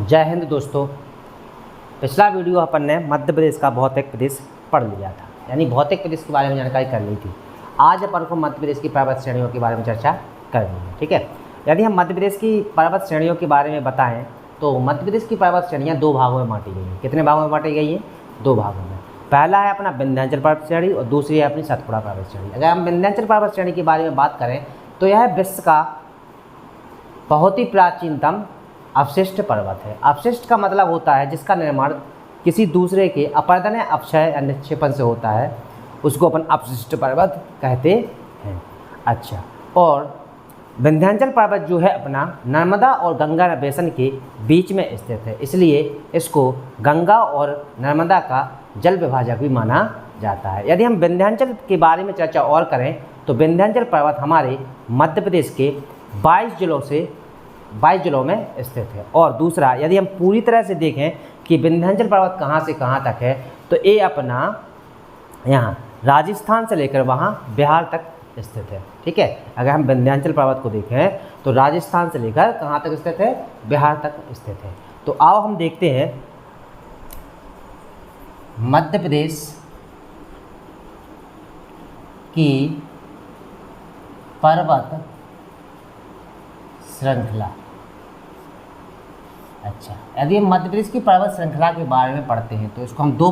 जय हिंद दोस्तों। पिछला वीडियो अपन ने मध्य प्रदेश का भौतिक प्रदेश पढ़ लिया था, यानी भौतिक प्रदेश के बारे में जानकारी कर ली थी। आज अपन को मध्य प्रदेश की पर्वत श्रेणियों के बारे में चर्चा करनी है। ठीक है, यदि हम मध्य प्रदेश की पर्वत श्रेणियों के बारे में बताएं तो मध्य प्रदेश की पर्वत श्रेणियाँ दो भागों में बांटी गई हैं। कितने भागों में बांटी गई हैं? दो भागों में। पहला है अपना विंध्याचल पर्वत श्रेणी और दूसरी है अपनी सतपुड़ा पर्वत श्रेणी। अगर हम विंध्याचल पर्वत श्रेणी के बारे में बात करें तो यह विश्व का बहुत ही प्राचीनतम अवशिष्ट पर्वत है। अवशिष्ट का मतलब होता है जिसका निर्माण किसी दूसरे के अपरदन अपक्षय या निक्षेपण से होता है, उसको अपन अवशिष्ट पर्वत कहते हैं। अच्छा, और विंध्याचल पर्वत जो है अपना नर्मदा और गंगा बेसिन के बीच में स्थित है, इसलिए इसको गंगा और नर्मदा का जल विभाजक भी माना जाता है। यदि हम विंध्याचल के बारे में चर्चा और करें तो विंध्याचल पर्वत हमारे मध्य प्रदेश के 22 जिलों में स्थित है। और दूसरा, यदि हम पूरी तरह से देखें कि विंध्याचल पर्वत कहाँ से कहाँ तक है तो ये अपना यहाँ राजस्थान से लेकर वहाँ बिहार तक स्थित है। ठीक है, अगर हम विंध्याचल पर्वत को देखें तो राजस्थान से लेकर कहाँ तक स्थित है? बिहार तक स्थित है। तो आओ हम देखते हैं मध्य प्रदेश की पर्वत श्रृंखला। अच्छा, यदि हम मध्य प्रदेश की पर्वत श्रृंखला के बारे में पढ़ते हैं तो इसको हम दो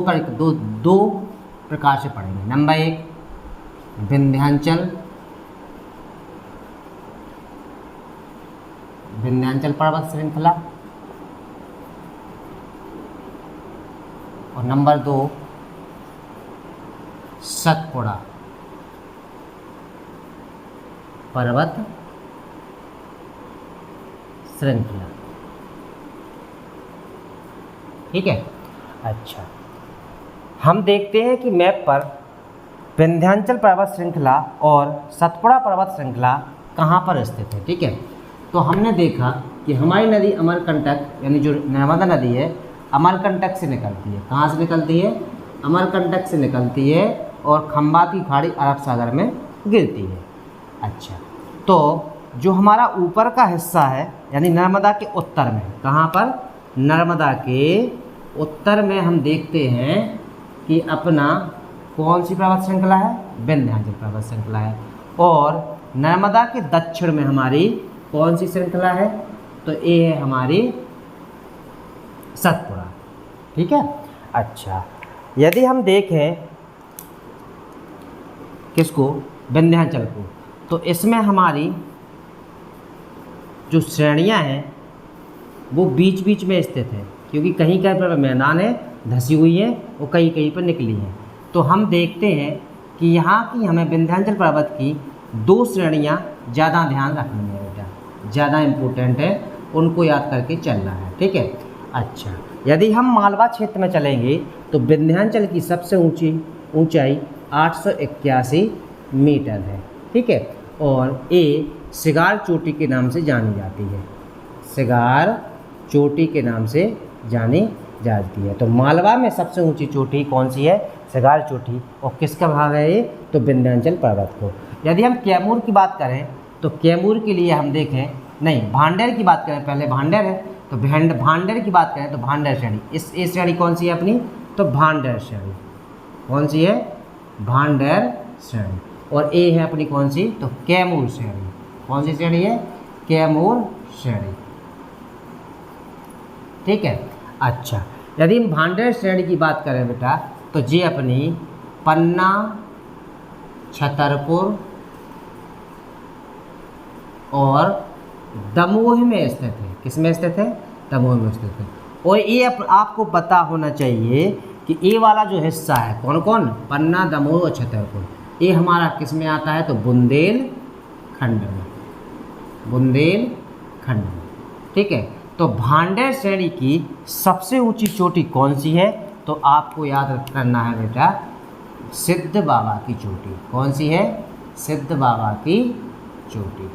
प्रकार से पढ़ेंगे। नंबर 1 विंध्याचल पर्वत श्रृंखला और नंबर 2 सतपुड़ा पर्वत श्रृंखला। ठीक है, अच्छा, हम देखते हैं कि मैप पर विंध्याचल पर्वत श्रृंखला और सतपुड़ा पर्वत श्रृंखला कहाँ पर स्थित है। ठीक है, तो हमने देखा कि हमारी नदी अमरकंटक यानी जो नर्मदा नदी है अमरकंटक से निकलती है। कहाँ से निकलती है? अमरकंटक से निकलती है और खंबात की खाड़ी अरब सागर में गिरती है। अच्छा, तो जो हमारा ऊपर का हिस्सा है यानी नर्मदा के उत्तर में, कहाँ पर? नर्मदा के उत्तर में हम देखते हैं कि अपना कौन सी पर्वत श्रृंखला है? विंध्याचल पर्वत श्रृंखला है। और नर्मदा के दक्षिण में हमारी कौन सी श्रृंखला है? तो ये है हमारी सतपुड़ा। ठीक है, अच्छा, यदि हम देखें किसको? विंध्याचल को, तो इसमें हमारी जो श्रेणियां हैं वो बीच बीच में स्थित है, क्योंकि कहीं कहीं पर मैदान है धसी हुई है और कहीं कहीं पर निकली हैं। तो हम देखते हैं कि यहाँ की हमें विंध्याचल पर्वत की दो श्रेणियाँ ज़्यादा ध्यान रखनी है बेटा, ज़्यादा इम्पोर्टेंट है, उनको याद करके चलना है। ठीक है, अच्छा, यदि हम मालवा क्षेत्र में चलेंगे तो विंध्याचल की सबसे ऊंचाई 881 मीटर है। ठीक है, और ये सिगार चोटी के नाम से जानी जाती है। सिगार चोटी के नाम से जानी जाती है। तो मालवा में सबसे ऊंची चोटी कौन सी है? सिगार चोटी। और किसका भाग है ये? तो विंध्याचल पर्वत को। यदि हम कैमूर की बात करें तो कैमूर के लिए हम देखें, नहीं, भांडेर की बात करें, पहले भांडेर है तो भांडेर की बात करें तो भांडेर श्रेणी। ये श्रेणी कौन सी है अपनी? तो भांडेर श्रेणी। कौन सी है? भांडेर श्रेणी। और ए है अपनी कौन सी? तो कैमूर श्रेणी। कौन सी श्रेणी है? कैमूर श्रेणी। ठीक है, अच्छा, यदि हम भांडेर श्रेणी की बात करें बेटा तो ये अपनी पन्ना, छतरपुर और दमोह में स्थित है। किस में स्थित है? दमोह में स्थित है। और ये आपको पता होना चाहिए कि ये वाला जो हिस्सा है कौन कौन? पन्ना, दमोह और छतरपुर, ये हमारा किस में आता है? तो बुंदेलखंड में। बुंदेलखंड में। ठीक है, तो भांडेर श्रेणी की सबसे ऊंची चोटी कौन सी है? तो आपको याद करना है बेटा, सिद्ध बाबा की चोटी। कौन सी है? सिद्ध बाबा की चोटी।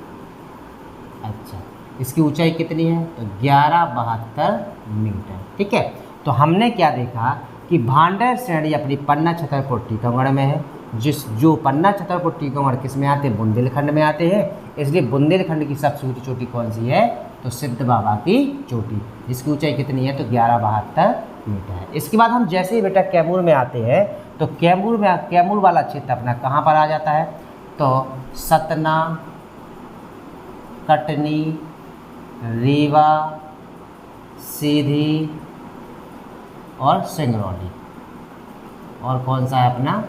अच्छा, इसकी ऊंचाई कितनी है? तो 1172 मीटर। ठीक है, तो हमने क्या देखा कि भांडेर श्रेणी अपनी पन्ना, छतरपुर, टीकमगढ़ में है। जो पन्ना, छतरपुर, टीकमगढ़ किस में आते हैं? बुंदेलखंड में आते हैं। इसलिए बुंदेलखंड की सबसे ऊंची चोटी कौन सी है? तो सिद्ध बाबा की चोटी, जिसकी ऊंचाई कितनी है तो 1172 मीटर है। इसके बाद हम जैसे ही बेटा कैमूर में आते हैं तो कैमूर वाला क्षेत्र अपना कहाँ पर आ जाता है तो सतना, कटनी, रीवा, सीधी और सिंगरौली, और कौन सा है अपना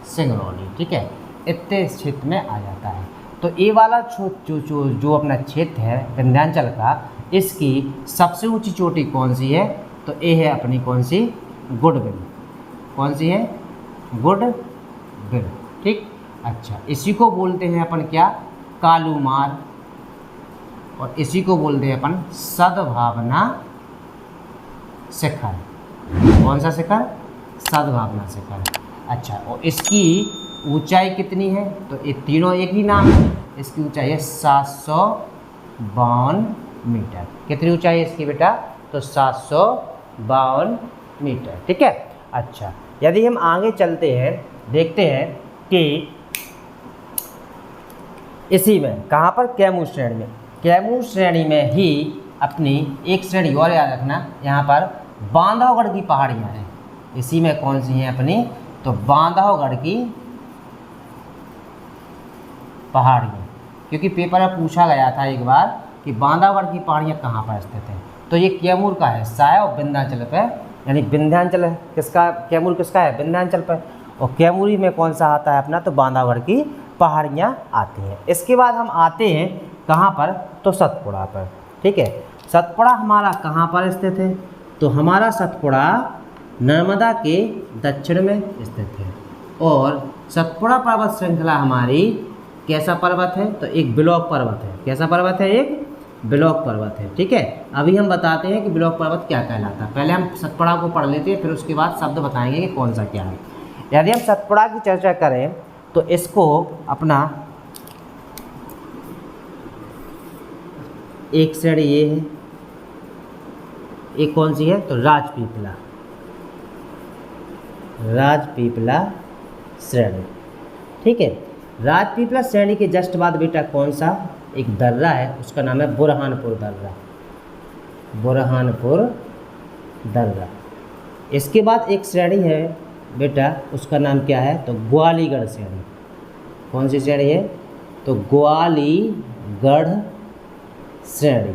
सिंगरौली। ठीक है, इतने क्षेत्र में आ जाता है। तो ये वाला जो अपना क्षेत्र है विंध्याचल का, इसकी सबसे ऊंची चोटी कौन सी है तो ये है अपनी कौन सी गुडविल। कौन सी है गुडविल। ठीक, अच्छा, इसी को बोलते हैं अपन क्या कालूमार, और इसी को बोलते हैं अपन सद्भावना शिखर। कौन सा शिखर सद्भावना शिखर। अच्छा, और इसकी ऊंचाई कितनी है तो ये तीनों एक ही नाम है। इसकी ऊंचाई है 752 मीटर। कितनी ऊंचाई है इसकी बेटा तो 752 मीटर। ठीक है, अच्छा, यदि हम आगे चलते हैं देखते हैं कि इसी में कहाँ पर कैमूर श्रेणी में, कैमूर श्रेणी में ही अपनी एक श्रेणी और याद रखना, यहाँ पर बांधवगढ़ की पहाड़ियाँ हैं। इसी में कौन सी हैं अपनी तो बांधवगढ़ की पहाड़ियाँ, क्योंकि पेपर में पूछा गया था एक बार कि बांधवगढ़ की पहाड़ियाँ कहाँ पर स्थित है। तो ये कैमूर का हिस्सा है और विंध्याचल पे, यानी विंध्याचल किसका, कैमूर किसका है विंध्याचल पर, और कैमूरी में कौन सा आता है अपना तो बांधवगढ़ की पहाड़ियाँ आती हैं। इसके बाद हम आते हैं कहाँ पर तो सतपुड़ा पर। ठीक है, सतपुड़ा हमारा कहाँ पर स्थित है तो हमारा सतपुड़ा नर्मदा के दक्षिण में स्थित है, और सतपुड़ा पर्वत श्रृंखला हमारी कैसा पर्वत है तो एक ब्लॉक पर्वत है। कैसा पर्वत है, एक ब्लॉक पर्वत है। ठीक है, अभी हम बताते हैं कि ब्लॉक पर्वत क्या कहलाता है। पहले हम सतपुड़ा को पढ़ लेते हैं, फिर उसके बाद शब्द बताएंगे कि कौन सा क्या है। यदि हम सतपुड़ा की चर्चा करें तो इसको अपना एक श्रेणी ये है, एक कौन सी है तो राजपीपला, राजपीपला श्रेणी। ठीक है, राजपीपला श्रेणी के जस्ट बाद बेटा कौन सा एक दर्रा है, उसका नाम है बुरहानपुर दर्रा, बुरहानपुर दर्रा। इसके बाद एक श्रेणी है बेटा, उसका नाम क्या है तो ग्वालीगढ़ श्रेणी। कौन सी श्रेणी है तो ग्वालीगढ़ श्रेणी।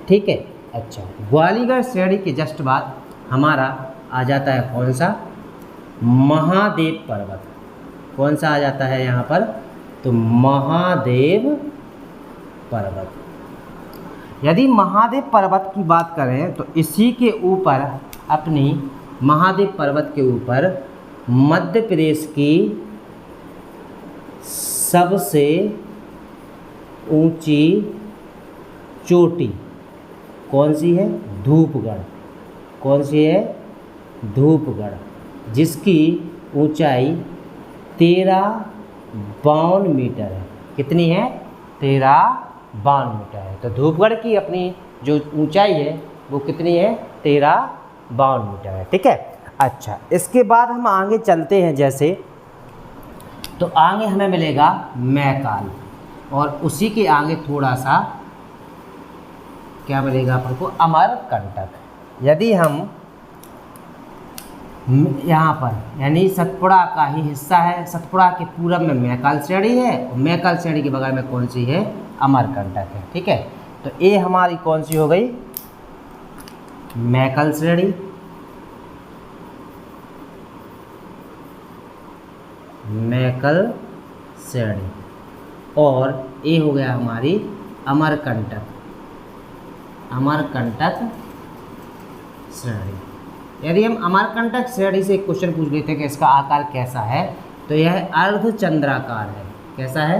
ठीक है, अच्छा, ग्वालीगढ़ श्रेणी के जस्ट बाद हमारा आ जाता है कौन सा महादेव पर्वत। कौन सा आ जाता है यहाँ पर तो महादेव पर्वत। यदि महादेव पर्वत की बात करें तो इसी के ऊपर अपनी महादेव पर्वत के ऊपर मध्य प्रदेश की सबसे ऊंची चोटी कौन सी है धूपगढ़। कौन सी है धूपगढ़, जिसकी ऊंचाई 1352 मीटर है। कितनी है 1352 मीटर है। तो धूपगढ़ की अपनी जो ऊंचाई है वो कितनी है 1352 मीटर है। ठीक है, अच्छा, इसके बाद हम आगे चलते हैं जैसे तो आगे हमें मिलेगा मैकाल, और उसी के आगे थोड़ा सा क्या मिलेगा अपन को अमरकंटक। यदि हम यहाँ पर यानी सतपुड़ा का ही हिस्सा है, सतपुड़ा के पूरब में मैकाल श्रेणी है और मैकाल श्रेणी के बगल में कौन सी है अमरकंटक है। ठीक है, तो ये हमारी कौन सी हो गई मैकाल श्रेणी, मैकाल श्रेणी, और ये हो गया हमारी अमरकंटक, अमरकंटक श्रेणी। यदि हम अमरकंटक श्रेणी से एक क्वेश्चन पूछ लेते हैं कि इसका आकार कैसा है तो यह अर्धचंद्राकार है। कैसा है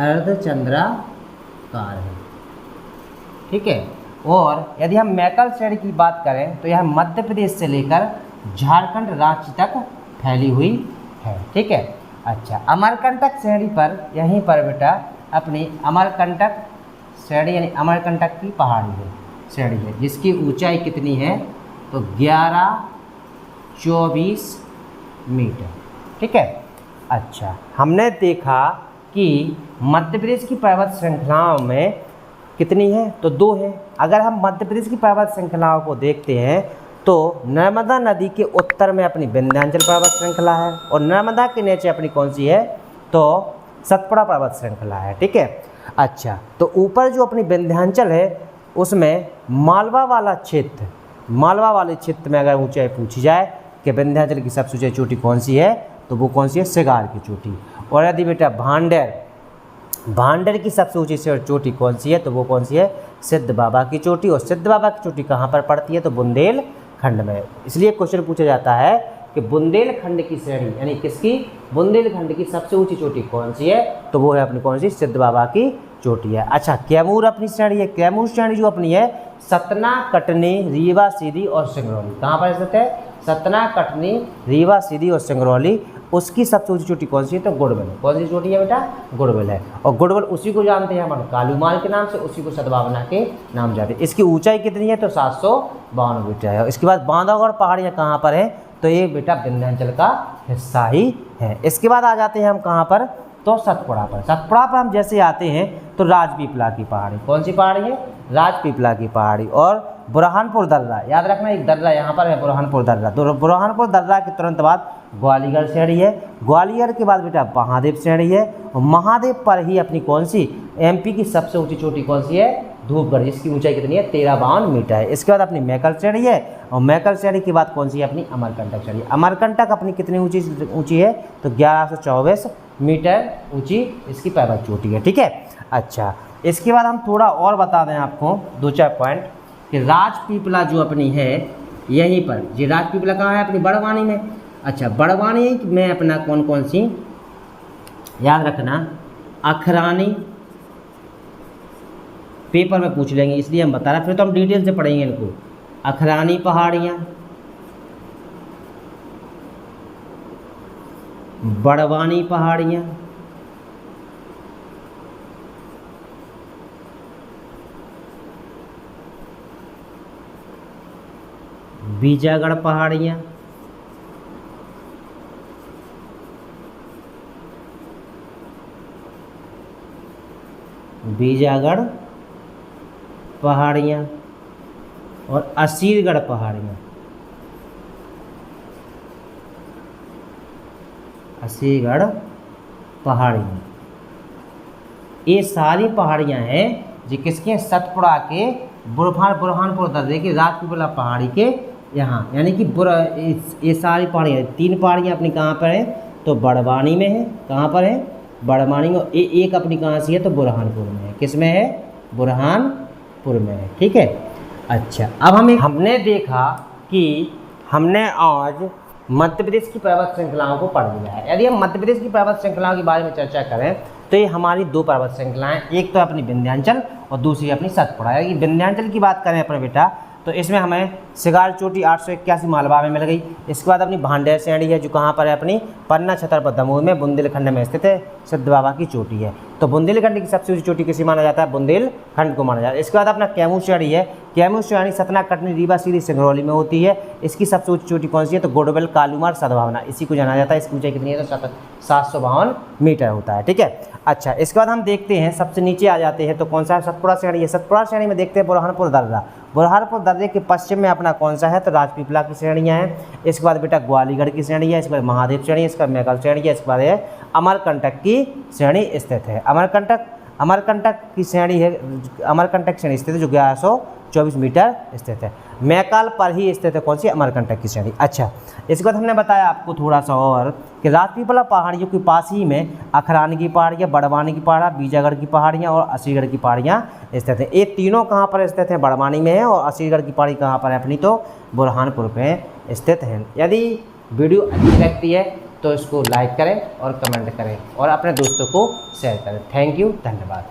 अर्धचंद्राकार है। ठीक है, और यदि हम मैकाल श्रेणी की बात करें तो यह मध्य प्रदेश से लेकर झारखंड राज्य तक फैली हुई है। ठीक है, अच्छा, अमरकंटक श्रेणी पर यहीं पर बेटा अपनी अमरकंटक श्रेणी यानी अमरकंटक की पहाड़ी है श्रेणी है, जिसकी ऊंचाई कितनी है तो 1124 मीटर। ठीक है, अच्छा, हमने देखा कि मध्य प्रदेश की पर्वत श्रृंखलाओं में कितनी है, तो 2 है। अगर हम मध्य प्रदेश की पर्वत श्रृंखलाओं को देखते हैं तो नर्मदा नदी के उत्तर में अपनी विंध्याचल पर्वत श्रृंखला है और नर्मदा के नीचे अपनी कौन सी है, तो सतपुड़ा पर्वत श्रृंखला है। ठीक है। अच्छा, तो ऊपर जो अपनी विंध्याचल है उसमें मालवा वाले क्षेत्र में अगर ऊंचाई पूछी जाए कि विंध्याचल की सबसे ऊंचाई चोटी कौन सी है, तो वो कौन सी है, सिगार की चोटी। और यदि बेटा भांडेर की सबसे ऊंची चोटी कौन सी है, तो वो कौन सी है, सिद्ध बाबा की चोटी। और सिद्ध बाबा की चोटी कहाँ पर पड़ती है, तो बुंदेलखंड में। इसलिए क्वेश्चन पूछा जाता है कि बुंदेलखंड की श्रेणी यानी किसकी, बुंदेलखंड की सबसे ऊंची चोटी कौन सी है, तो वो है अपनी कौन सी, सिद्ध बाबा की चोटी है। अच्छा, कैमूर अपनी श्रेणी है। कैमूर श्रेणी जो अपनी है सतना, कटनी, रीवा, सीधी और सिंगरौली। कहाँ पर स्थित है, सतना, कटनी, रीवा, सीधी और सिंगरौली। उसकी सबसे ऊंची चोटी कौन सी है, तो गुड़बेल। कौन सी चोटी है बेटा, गुड़बेल है। और गुड़बेल उसी को जानते हैं अपन कालूमाल के नाम से, उसी को सतभावना के नाम जानते हैं। इसकी ऊंचाई कितनी है, तो 752 मीटर है। इसके बाद बांधवगढ़ पहाड़ियाँ कहाँ पर है, तो ये बेटा विंध्याचल का हिस्सा ही है। इसके बाद आ जाते हैं हम कहाँ पर, तो सतपुड़ा पर। सतपुड़ा पर हम जैसे आते हैं तो राजपीपला की पहाड़ी। कौन सी पहाड़ी है, राजपीपला की पहाड़ी। और बुरहानपुर दर्रा, याद रखना एक दर्रा यहाँ पर है, बुरहानपुर दर्रा। तो बुरहानपुर दर्रा के तुरंत बाद ग्वालियर श्रेणी है। ग्वालियर के बाद बेटा महादेव श्रेणी है। और महादेव पर ही अपनी कौन सी, एमपी की सबसे ऊंची चोटी कौन सी है, धूपगढ़, जिसकी ऊंचाई कितनी है, 1352 मीटर है। इसके बाद अपनी मैकल श्रेणी है। और मैकल श्रेणी के बाद कौन सी है, अपनी अमरकंटक श्रेणी। अमरकंटक अपनी कितनी ऊंची है, तो 1124 मीटर ऊंची इसकी पर्वत चोटी है। ठीक है। अच्छा, इसके बाद हम थोड़ा और बता दें आपको 2-4 पॉइंट कि राजपीपला जो अपनी है यहीं पर, ये राजपीपला कहाँ है, अपनी बड़वानी में। अच्छा, बड़वानी में अपना कौन कौन सी, याद रखना, अखरानी, पेपर में पूछ लेंगे इसलिए हम बता रहे हैं, फिर तो हम डिटेल से पढ़ेंगे इनको। अखरानी पहाड़ियाँ, बड़वानी पहाड़ियाँ, बीजागढ़ पहाड़ियाँ, बीजागढ़ पहाड़ियाँ और असीरगढ़ पहाड़ियाँ। असीरगढ़ पहाड़ियाँ, ये सारी पहाड़ियाँ हैं जो किसके, सतपुड़ा के बुरहानपुर दर्रे के राजपीपला पहाड़ी के यहाँ, यानी कि ये सारी पहाड़ियाँ, 3 पहाड़ियाँ अपनी कहाँ पर है, तो बड़वानी में है। कहाँ पर है, बड़वानी में। एक अपनी कहाँ से है, तो बुरहानपुर में है। किस में है, बुरहानपुर में है। ठीक है। अच्छा, अब हमने देखा कि हमने आज मध्य प्रदेश की पर्वत श्रृंखलाओं को पढ़ लिया है। यदि हम मध्य प्रदेश की पर्वत श्रृंखलाओं के बारे में चर्चा करें तो ये हमारी 2 पर्वत श्रृंखलाएं, एक तो अपनी विंध्याचल और दूसरी अपनी सतपुड़ा। यदि विंध्याचल की बात करें अपने बेटा, तो इसमें हमें सिगार चोटी 881 मालवा में मिल गई। इसके बाद अपनी भांडेर श्रेणी है जो कहाँ पर है, अपनी पन्ना छतरपुर दमोह में बुंदेलखंड में स्थित है, सिद्ध बाबा की चोटी है। तो बुंदेलखंड की सबसे ऊंची चोटी किसी माना जाता है, बुंदेलखंड को माना जाता है। इसके बाद अपना कैमूर श्रेणी है। कैमूर श्रेणी सतना, कटनी, रीवा, सीधी, सिंगरौली में होती है। इसकी सबसे ऊंची चोटी कौन सी है, तो गुड़बेल, कालूमार, सद्भावना, इसी को जाना जाता है। इसकी ऊंचाई कितनी है, तो 752 मीटर होता है। ठीक है। अच्छा, इसके बाद हम देखते हैं सबसे नीचे आ जाते हैं तो कौन सा है, सतपुड़ा श्रेणी है। सतपुड़ा श्रेणी में देखते हैं बुरहानपुर दर्रा। बुरहानपुर दर्रे के पश्चिम में अपना कौन सा है, तो राजपीपला की श्रेणियाँ हैं। इसके बाद बेटा ग्वालियर की श्रेणी है। इसके बाद महादेव श्रेणी है। इसके बाद मैकल श्रेणी है। इसके बाद है अमरकंटक की श्रेणी स्थित है। अमरकंटक की श्रेणी है, अमरकंटक श्रेणी स्थित है जो 1124 मीटर स्थित है। मैकाल पर ही स्थित है कौन सी, अमरकंटक की श्रेणी। अच्छा, इसके बाद हमने बताया आपको थोड़ा सा और कि राजपीपला पहाड़ियों के पास ही में अखरानी की पहाड़ियाँ, बड़वानी की पहाड़ियाँ, बीजागढ़ की पहाड़ियाँ और असीगढ़ की पहाड़ियाँ स्थित हैं। ये तीनों कहाँ पर स्थित हैं, बड़वानी में है। और असीगढ़ की पहाड़ी कहाँ पर है अपनी, तो बुरहानपुर पे स्थित है। यदि वीडियो अच्छी लगती है तो इसको लाइक करें और कमेंट करें और अपने दोस्तों को शेयर करें। थैंक यू, धन्यवाद।